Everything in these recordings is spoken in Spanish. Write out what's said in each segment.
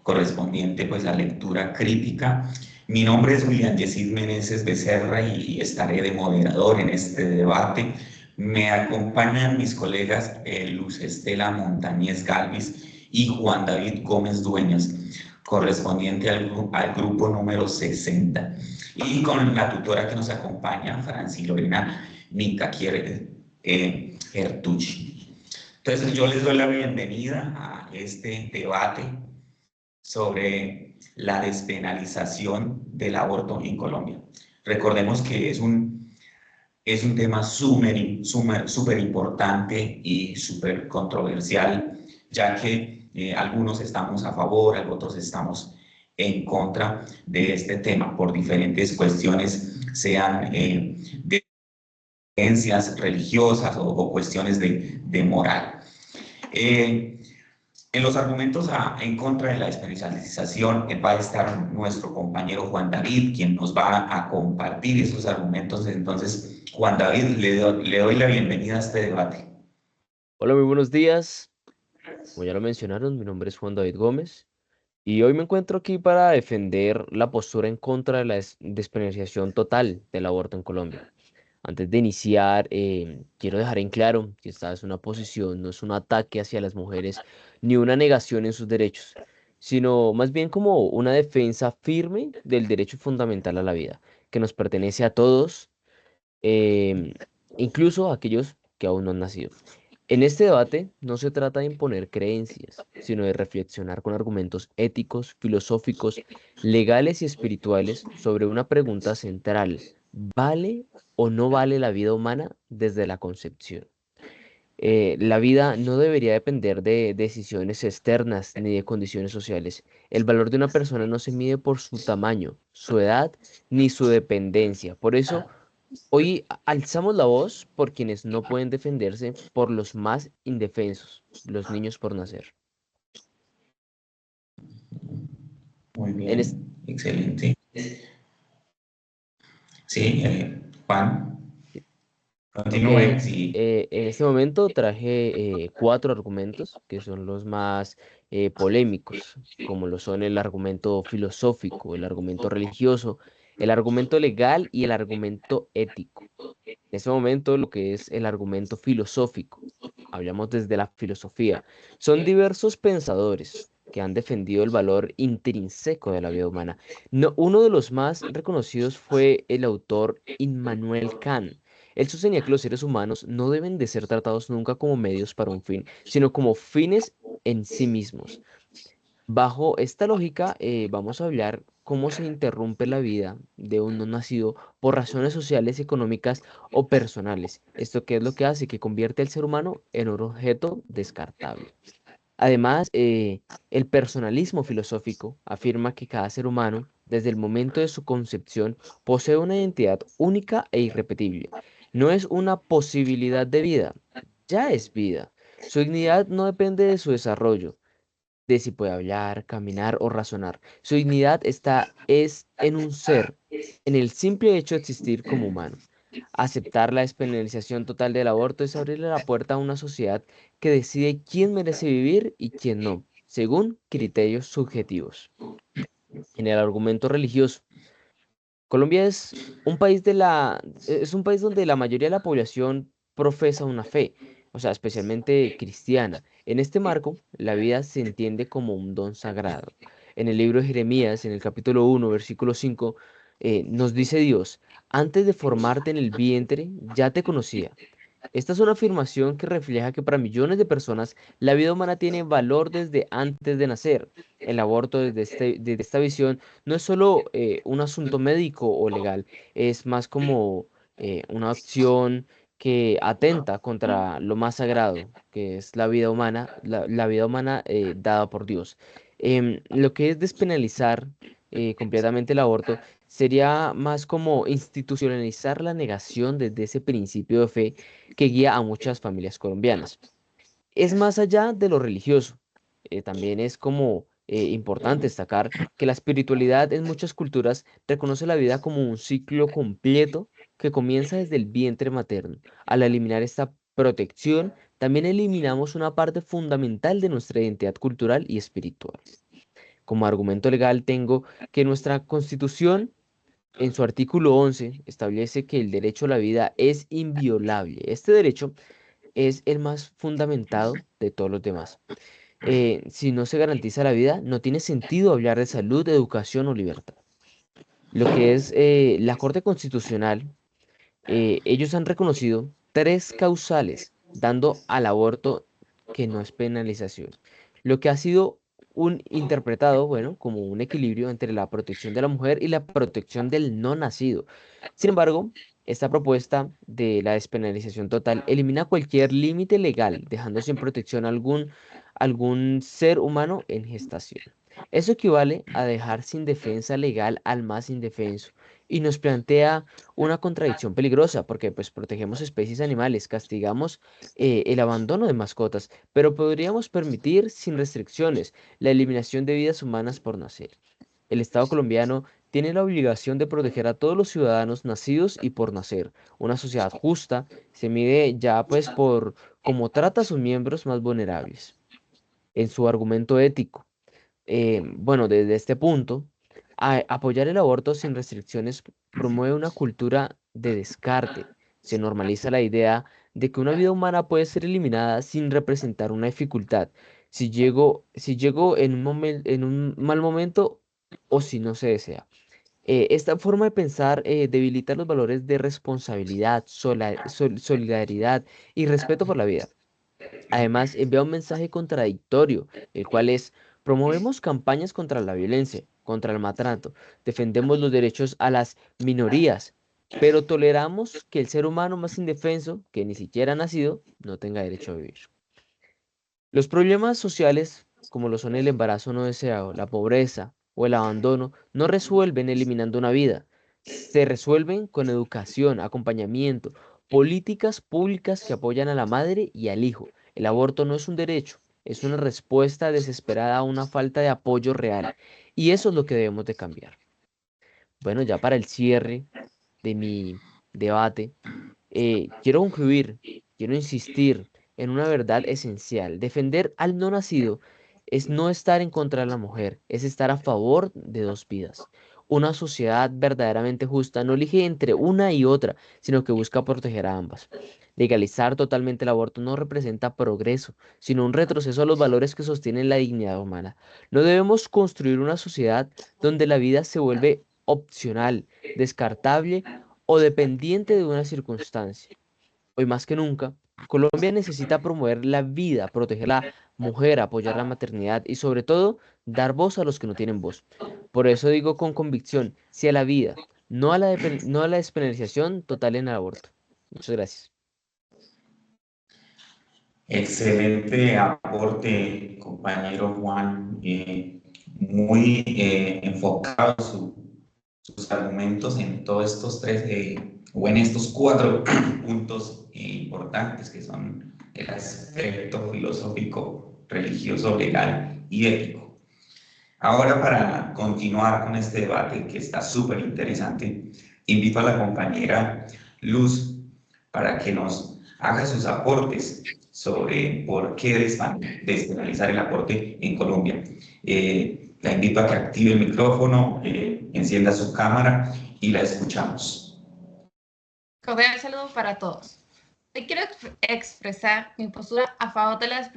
correspondiente pues a lectura crítica. Mi nombre es William Yesid Meneses Becerra y estaré de moderador en este debate. Me acompañan mis colegas Luz Estela Montañez Galvis y Juan David Gómez Dueñas, correspondiente al grupo número 60. Y con la tutora que nos acompaña, Franci Lorena Mincaquier Ertucci. Entonces yo les doy la bienvenida a este debate sobre la despenalización del aborto en Colombia. Recordemos que es un tema súper importante y súper controversial, ya que algunos estamos a favor, otros estamos en contra de este tema por diferentes cuestiones, sean de creencias religiosas o cuestiones de moral. Eh, en los argumentos en contra de la despenalización va a estar nuestro compañero Juan David, quien nos va a compartir esos argumentos. Entonces, Juan David, le doy la bienvenida a este debate. Hola, muy buenos días. Como ya lo mencionaron, mi nombre es Juan David Gómez y hoy me encuentro aquí para defender la postura en contra de la despenalización total del aborto en Colombia. Antes de iniciar, quiero dejar en claro que esta es una posición, no es un ataque hacia las mujeres ni una negación en sus derechos, sino más bien como una defensa firme del derecho fundamental a la vida, que nos pertenece a todos, em, incluso a aquellos que aún no han nacido. En este debate no se trata de imponer creencias, sino de reflexionar con argumentos éticos, filosóficos, legales y espirituales sobre una pregunta central: ¿vale o no vale la vida humana desde la concepción? La vida no debería depender de decisiones externas ni de condiciones sociales. El valor de una persona no se mide por su tamaño, su edad ni su dependencia. Por eso, hoy alzamos la voz por quienes no pueden defenderse, por los más indefensos, los niños por nacer. Muy En, es- bien, excelente. Sí, Juan, ok, continúe, sí. en este momento traje cuatro argumentos que son los más polémicos, como lo son el argumento filosófico, el argumento religioso, el argumento legal y el argumento ético. En este momento, lo que es el argumento filosófico, hablamos desde la filosofía, son diversos pensadores que han defendido el valor intrínseco de la vida humana. No, uno de los más reconocidos fue el autor Immanuel Kant. Él sostenía que los seres humanos no deben de ser tratados nunca como medios para un fin, sino como fines en sí mismos. Bajo esta lógica, vamos a hablar cómo se interrumpe la vida de un no nacido por razones sociales, económicas o personales. ¿Esto qué es lo que hace? Que convierte al ser humano en un objeto descartable. Además, el personalismo filosófico afirma que cada ser humano, desde el momento de su concepción, posee una identidad única e irrepetible. No es una posibilidad de vida, ya es vida. Su dignidad no depende de su desarrollo, de si puede hablar, caminar o razonar. Su dignidad es en un ser, en el simple hecho de existir como humano. Aceptar la despenalización total del aborto es abrirle la puerta a una sociedad que decide quién merece vivir y quién no, según criterios subjetivos. En el argumento religioso, Colombia es un país donde la mayoría de la población profesa una fe, o sea, especialmente cristiana. En este marco, la vida se entiende como un don sagrado. En el libro de Jeremías, en el capítulo 1, versículo 5, nos dice Dios: antes de formarte en el vientre, ya te conocía. Esta es una afirmación que refleja que para millones de personas la vida humana tiene valor desde antes de nacer. El aborto desde esta visión no es solo un asunto médico o legal, es más como una acción que atenta contra lo más sagrado, que es la vida humana, la vida humana dada por Dios. Lo que es despenalizar completamente el aborto sería más como institucionalizar la negación desde ese principio de fe que guía a muchas familias colombianas. Es más allá de lo religioso. También es como importante destacar que la espiritualidad en muchas culturas reconoce la vida como un ciclo completo que comienza desde el vientre materno. Al eliminar esta protección, también eliminamos una parte fundamental de nuestra identidad cultural y espiritual. Como argumento legal tengo que nuestra Constitución, en su artículo 11, establece que el derecho a la vida es inviolable. Este derecho es el más fundamentado de todos los demás. Si no se garantiza la vida, no tiene sentido hablar de salud, educación o libertad. Lo que es la Corte Constitucional, ellos han reconocido tres causales dando al aborto que no es penalización, lo que ha sido un interpretado, bueno, como un equilibrio entre la protección de la mujer y la protección del no nacido. Sin embargo, esta propuesta de la despenalización total elimina cualquier límite legal, dejando sin protección algún ser humano en gestación. Eso equivale a dejar sin defensa legal al más indefenso y nos plantea una contradicción peligrosa porque pues protegemos especies animales, castigamos el abandono de mascotas, pero podríamos permitir sin restricciones la eliminación de vidas humanas por nacer. El Estado colombiano tiene la obligación de proteger a todos los ciudadanos nacidos y por nacer. Una sociedad justa se mide ya pues por cómo trata a sus miembros más vulnerables. En su argumento ético, bueno, desde este punto, apoyar el aborto sin restricciones promueve una cultura de descarte. Se normaliza la idea de que una vida humana puede ser eliminada sin representar una dificultad, si llego en un mal momento o si no se desea. Esta forma de pensar debilita los valores de responsabilidad, solidaridad y respeto por la vida. Además, envía un mensaje contradictorio, el cual es: promovemos campañas contra la violencia, contra el maltrato, defendemos los derechos a las minorías, pero toleramos que el ser humano más indefenso, que ni siquiera ha nacido, no tenga derecho a vivir. Los problemas sociales, como lo son el embarazo no deseado, la pobreza o el abandono, no resuelven eliminando una vida. Se resuelven con educación, acompañamiento, políticas públicas que apoyan a la madre y al hijo. El aborto no es un derecho, es una respuesta desesperada a una falta de apoyo real. Y eso es lo que debemos de cambiar. Bueno, ya para el cierre de mi debate, quiero concluir, quiero insistir en una verdad esencial. Defender al no nacido es no estar en contra de la mujer, es estar a favor de dos vidas. Una sociedad verdaderamente justa no elige entre una y otra, sino que busca proteger a ambas. Legalizar totalmente el aborto no representa progreso, sino un retroceso a los valores que sostienen la dignidad humana. No debemos construir una sociedad donde la vida se vuelve opcional, descartable o dependiente de una circunstancia. Hoy más que nunca, Colombia necesita promover la vida, proteger la mujer, apoyar la maternidad y sobre todo dar voz a los que no tienen voz. Por eso digo con convicción, sí a la vida, no a la despenalización total en el aborto. Muchas gracias. Excelente aporte, compañero Juan. Muy enfocado sus argumentos en todos estos tres, o en estos cuatro puntos importantes que son el aspecto filosófico, religioso, legal y ético. Ahora, para continuar con este debate que está súper interesante, invito a la compañera Luz para que nos haga sus aportes sobre por qué despenalizar el aborto en Colombia. La invito a que active el micrófono, encienda su cámara y la escuchamos. Cordial saludo para todos. Hoy quiero expresar mi postura a favor de la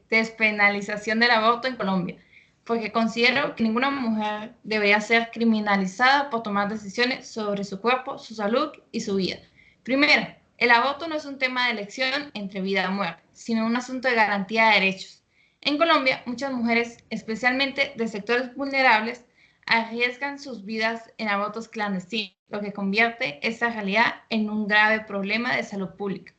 despenalización del aborto en Colombia, porque considero que ninguna mujer debería ser criminalizada por tomar decisiones sobre su cuerpo, su salud y su vida. Primero, el aborto no es un tema de elección entre vida y muerte, sino un asunto de garantía de derechos. En Colombia, muchas mujeres, especialmente de sectores vulnerables, arriesgan sus vidas en abortos clandestinos, lo que convierte esta realidad en un grave problema de salud pública.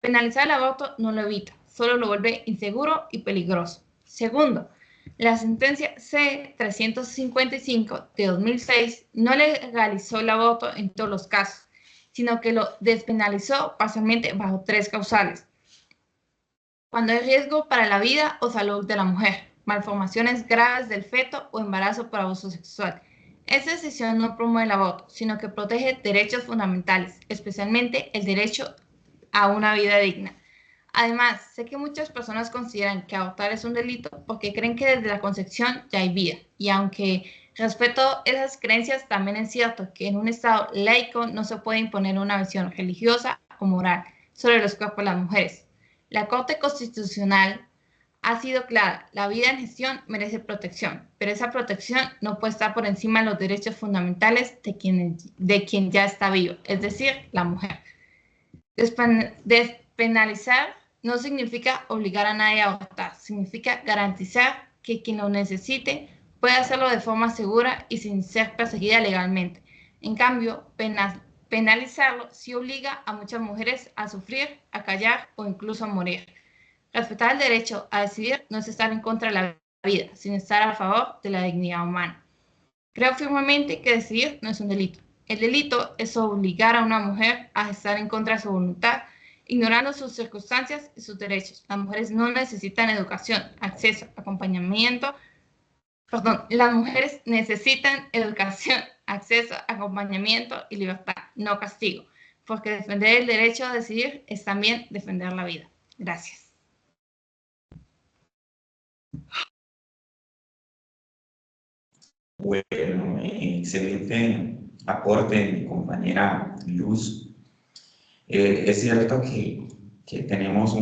Penalizar el aborto no lo evita, solo lo vuelve inseguro y peligroso. Segundo, la sentencia C-355 de 2006 no legalizó el aborto en todos los casos, sino que lo despenalizó parcialmente bajo tres causales: cuando hay riesgo para la vida o salud de la mujer, malformaciones graves del feto o embarazo por abuso sexual. Esta decisión no promueve el aborto, sino que protege derechos fundamentales, especialmente el derecho a una vida digna. Además, sé que muchas personas consideran que abortar es un delito porque creen que desde la concepción ya hay vida. Y aunque respeto esas creencias, también es cierto que en un Estado laico no se puede imponer una visión religiosa o moral sobre los cuerpos de las mujeres. La Corte Constitucional ha sido clara: la vida en gestión merece protección, pero esa protección no puede estar por encima de los derechos fundamentales de quien ya está vivo, es decir, la mujer. Despenalizar no significa obligar a nadie a abortar, significa garantizar que quien lo necesite puede hacerlo de forma segura y sin ser perseguida legalmente. En cambio, penalizarlo sí obliga a muchas mujeres a sufrir, a callar o incluso a morir. Respetar el derecho a decidir no es estar en contra de la vida, sino estar a favor de la dignidad humana. Creo firmemente que decidir no es un delito. El delito es obligar a una mujer a estar en contra de su voluntad, ignorando sus circunstancias y sus derechos. Las mujeres no necesitan educación, acceso, acompañamiento. Las mujeres necesitan educación, acceso, acompañamiento y libertad, no castigo, porque defender el derecho a decidir es también defender la vida. Gracias. Bueno, excelente aporte, mi compañera Luz. Es cierto que tenemos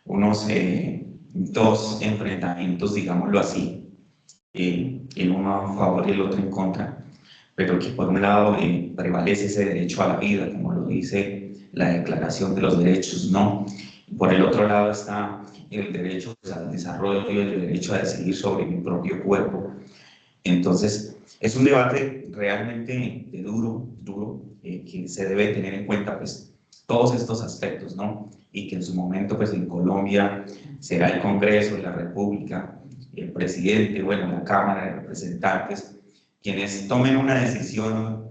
unos dos enfrentamientos, digámoslo así, el uno a favor y el otro en contra, pero que por un lado prevalece ese derecho a la vida, como lo dice la Declaración de los Derechos, ¿no? Y por el otro lado está el derecho al desarrollo y el derecho a decidir sobre mi propio cuerpo. Entonces, es un debate realmente duro, que se debe tener en cuenta, pues, todos estos aspectos, ¿no? Y que en su momento, pues, en Colombia será el Congreso de la República, el presidente, bueno, la Cámara de Representantes, quienes tomen una decisión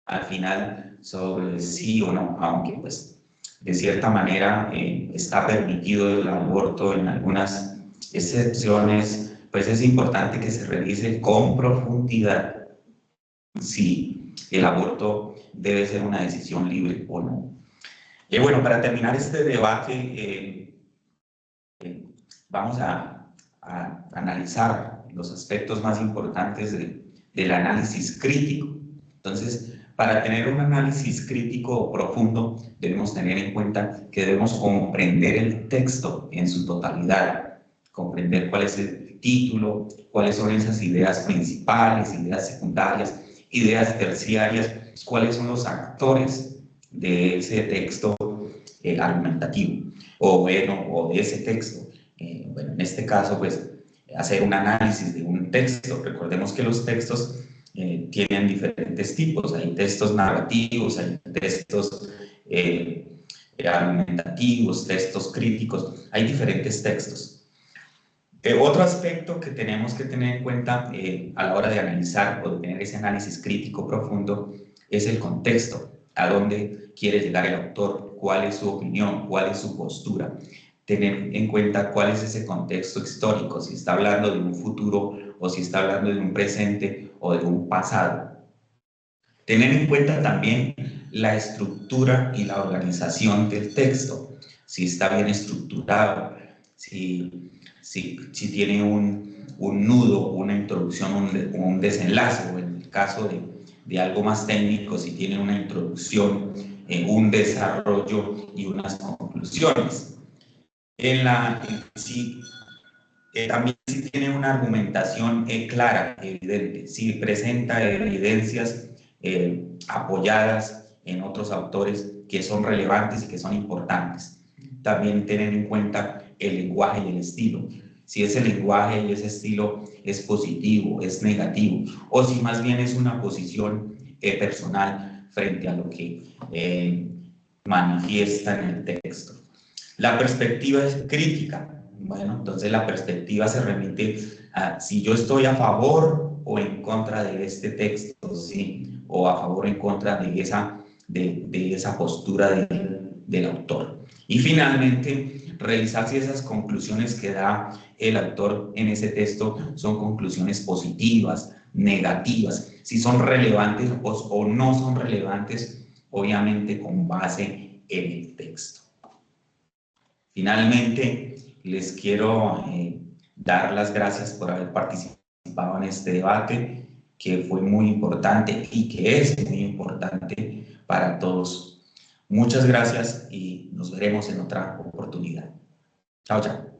al final sobre sí o no, aunque, pues, de cierta manera está permitido el aborto en algunas excepciones. Pues es importante que se revise con profundidad si el aborto debe ser una decisión libre o no. Y bueno, para terminar este debate, vamos a analizar los aspectos más importantes del análisis crítico. Entonces, para tener un análisis crítico profundo, debemos tener en cuenta que debemos comprender el texto en su totalidad, comprender cuál es el título, cuáles son esas ideas principales, ideas secundarias, ideas terciarias, cuáles son los actores de ese texto argumentativo, o bueno, o de ese texto. Bueno, en este caso, pues, hacer un análisis de un texto. Recordemos que los textos tienen diferentes tipos. Hay textos narrativos, hay textos argumentativos, textos críticos, hay diferentes textos. Otro aspecto que tenemos que tener en cuenta a la hora de analizar o de tener ese análisis crítico profundo es el contexto, a dónde quiere llegar el autor, cuál es su opinión, cuál es su postura. Tener en cuenta cuál es ese contexto histórico, si está hablando de un futuro o si está hablando de un presente o de un pasado. Tener en cuenta también la estructura y la organización del texto, si está bien estructurado, si tiene un nudo, una introducción, un desenlace, o en el caso de algo más técnico, si tiene una introducción, un desarrollo y unas conclusiones. También si tiene una argumentación clara, evidente, si presenta evidencias apoyadas en otros autores que son relevantes y que son importantes. También tener en cuenta el lenguaje y el estilo. Si ese lenguaje y ese estilo es positivo, es negativo, o si más bien es una posición personal frente a lo que manifiesta en el texto. La perspectiva es crítica. Bueno, entonces la perspectiva se remite a si yo estoy a favor o en contra de este texto, ¿sí? O a favor o en contra de esa postura del autor. Y finalmente, revisar si esas conclusiones que da el autor en ese texto son conclusiones positivas, negativas, si son relevantes o no son relevantes, obviamente con base en el texto. Finalmente, les quiero dar las gracias por haber participado en este debate, que fue muy importante y que es muy importante para todos. Muchas gracias y nos veremos en otra oportunidad. Chao, chao.